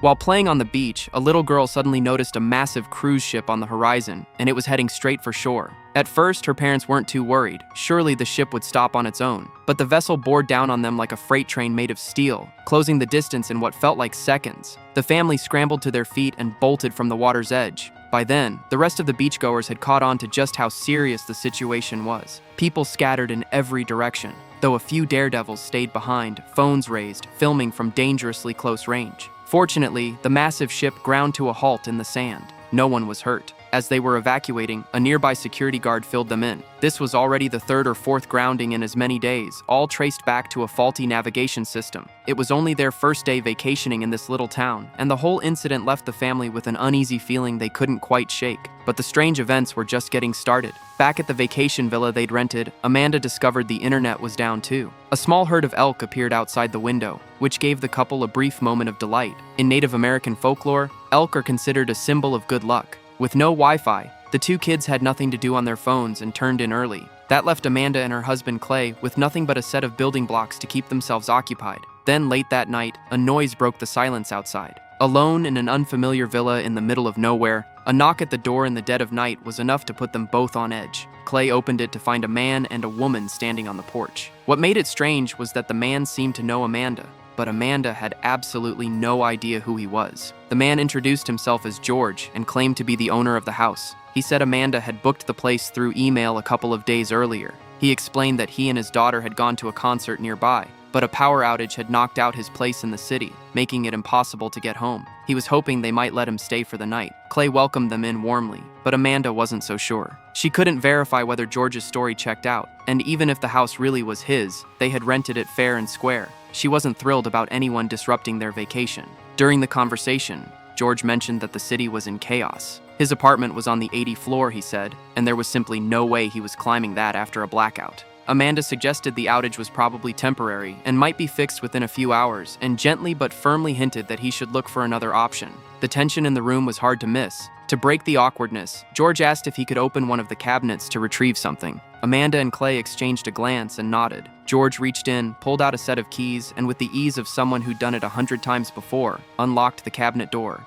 While playing on the beach, a little girl suddenly noticed a massive cruise ship on the horizon, and it was heading straight for shore. At first, her parents weren't too worried. Surely the ship would stop on its own. But the vessel bore down on them like a freight train made of steel, closing the distance in what felt like seconds. The family scrambled to their feet and bolted from the water's edge. By then, the rest of the beachgoers had caught on to just how serious the situation was. People scattered in every direction, though a few daredevils stayed behind, phones raised, filming from dangerously close range. Fortunately, the massive ship ground to a halt in the sand. No one was hurt. As they were evacuating, a nearby security guard filled them in. This was already the third or fourth grounding in as many days, all traced back to a faulty navigation system. It was only their first day vacationing in this little town, and the whole incident left the family with an uneasy feeling they couldn't quite shake. But the strange events were just getting started. Back at the vacation villa they'd rented, Amanda discovered the internet was down too. A small herd of elk appeared outside the window, which gave the couple a brief moment of delight. In Native American folklore, elk are considered a symbol of good luck. With no Wi-Fi, the two kids had nothing to do on their phones and turned in early. That left Amanda and her husband Clay with nothing but a set of building blocks to keep themselves occupied. Then late that night, a noise broke the silence outside. Alone in an unfamiliar villa in the middle of nowhere, a knock at the door in the dead of night was enough to put them both on edge. Clay opened it to find a man and a woman standing on the porch. What made it strange was that the man seemed to know Amanda, but Amanda had absolutely no idea who he was. The man introduced himself as George and claimed to be the owner of the house. He said Amanda had booked the place through email a couple of days earlier. He explained that he and his daughter had gone to a concert nearby, but a power outage had knocked out his place in the city, making it impossible to get home. He was hoping they might let him stay for the night. Clay welcomed them in warmly, but Amanda wasn't so sure. She couldn't verify whether George's story checked out, and even if the house really was his, they had rented it fair and square. She wasn't thrilled about anyone disrupting their vacation. During the conversation, George mentioned that the city was in chaos. His apartment was on the 80th floor, he said, and there was simply no way he was climbing that after a blackout. Amanda suggested the outage was probably temporary and might be fixed within a few hours, and gently but firmly hinted that he should look for another option. The tension in the room was hard to miss. To break the awkwardness, George asked if he could open one of the cabinets to retrieve something. Amanda and Clay exchanged a glance and nodded. George reached in, pulled out a set of keys, and with the ease of someone who'd done it 100 times before, unlocked the cabinet door.